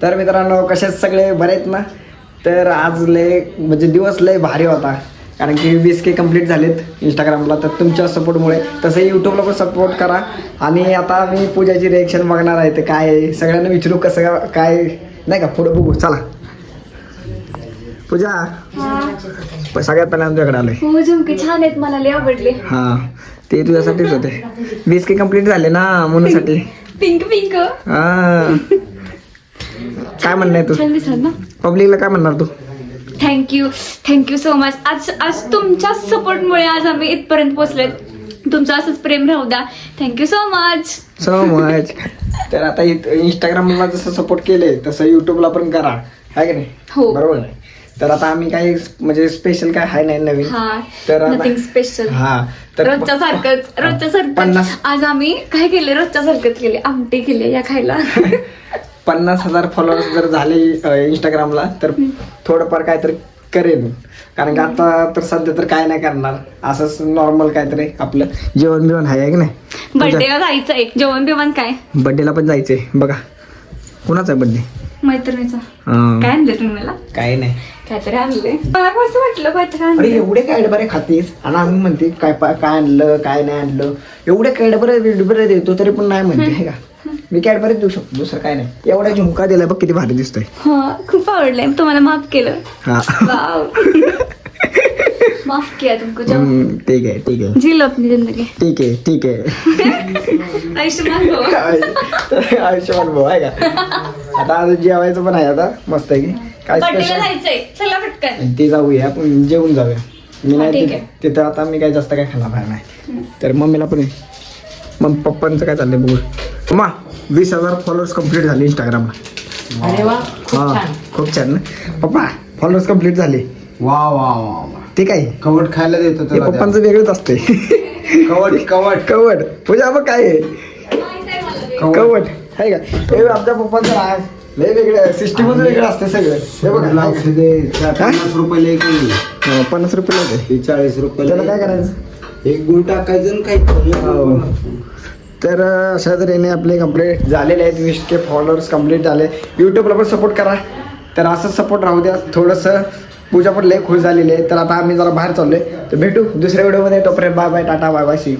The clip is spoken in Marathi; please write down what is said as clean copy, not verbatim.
तर मित्रांनो कसे सगळे बरे आहेत ना. तर आज लय म्हणजे दिवस लय भारी होता, कारण की 20K कंप्लीट झालेत इंस्टाग्रामला. तर तुमच्या सपोर्टमुळे तसं यूट्यूबला पण सपोर्ट करा. आणि आता मी पूजाची रिएक्शन बघणार आहे. तर काय आहे, सगळ्यांना विचारू कसं काय नाही का, पुढं बघू चला. पूजा सगळ्यात पहिला आमच्याकडे आलोय. हो झुमके छान आहेत, मला लय आवडले. हा ते तुझ्यासाठीच होते. 20K कंप्लीट झाले ना म्हणूनसाठी. पिंक पिंक हा काय म्हणणं आहे तू छान दिसत ना. पब्लिकला काय म्हणणार तू? Thank you so much. आज तुमच्या सपोर्टमुळे आज आम्ही इथपर्यंत पोहोचलोय. तुमचं असंच प्रेम राहू द्या. Thank you so much. तर आता इंस्टाग्रामला जसं सपोर्ट केले तसं युट्यूबला पण करा, आहे की नाही? हो. बरोबर आहे. तर आता आम्ही काही म्हणजे स्पेशल काय आहे नाही नवीन. तर आता- नथिंग स्पेशल. हा तर रोजच्या सारखंच 50 आज आम्ही काय केले, रोजच्या सारखंच केले. आमटी केली या खायला. 50,000 फॉलोअर्स जर झाले इंस्टाग्रामला तर थोडंफार काहीतरी करेन. कारण की आता तर सध्या तर काय नाही करणार, असंच नॉर्मल काहीतरी आपलं जेवण बिवण आहे की नाही. बर्थडेला जायचंय, जेवण बिवण काय. बर्थडेला पण जायचंय. बघा कुणाचा आहे बर्थडे? मैत्रिणीचा. काय आणले तुम्ही मला? काय नाही. काहीतरी आणले. मला कसं वाटलं काहीतरी अरे आणले. एवढे कॅडबरे खातीस आणि आम्ही म्हणते काय काय आणलं काय नाही आणलं. एवढे कॅडबरे देतो तरी पण नाही म्हणते, आहे का? मी कॅडबरे देऊ शकतो, दुसरं काय नाही. एवढा झुमका दिलाय बघ, किती भारी दिसतोय. हा खूप आवडलंय, तुम्हाला माफ केलं. हा वाव. माफ किया तुमको. ठीक आहे जी लो अपनी जिंदगी. ठीक आहे आयुष्यमान भव. आयुष्यमान भाऊ आहे का. आता आज जेवायचं पण आहे आता मस्त आहे की काय बर्थडेला स्पेशल जायचंय, चला पटकन. ते जाऊया आपण जेवून जाऊया. मी हा, नाही ठीक आहे. तिथं आता मी काय जास्त काय खाणार नाही. तर मम्मीला पण आहे. मग पप्पांचं काय चाललंय बघू. मम्मा 20,000 फॉलोअर्स कंप्लीट झाले इंस्टाग्रामला. अरे वा, खूप हा छान. खूप छान ना पप्पा. फॉलोअर्स कंप्लीट झाले. वा वा वा. ते काय कवट खायला देतो ते तुला त्या. पप्पांचं वेगळंच असते. कवट कवड पूजा बघ काय आहे. कवट आहे का. हे आमच्या पप्पांचं आहे लय वेगळं, सिस्टीमच वेगळं असते सगळं. हे बघा तुला औषधे 50 रुपये एक 50 रुपये लागते. ते 40 रुपये त्याला काय करायचं. एक गुळ टाकायचं आणि काही हो. तर अशा तऱ्हेने आपले कंप्लीट झालेले आहेत. 20K फॉलोअर्स कंप्लीट झाले. यूट्यूबला पण सपोर्ट करा. तर असंच सपोर्ट राहू द्या. थोडंसं पूजा पण लय खुश झालेली आहे. तर आता आम्ही जरा बाहेर चाललोय. तर भेटू दुसऱ्या व्हिडिओमध्ये. तोपर्यंत bye bye, tata, bye bye, see you.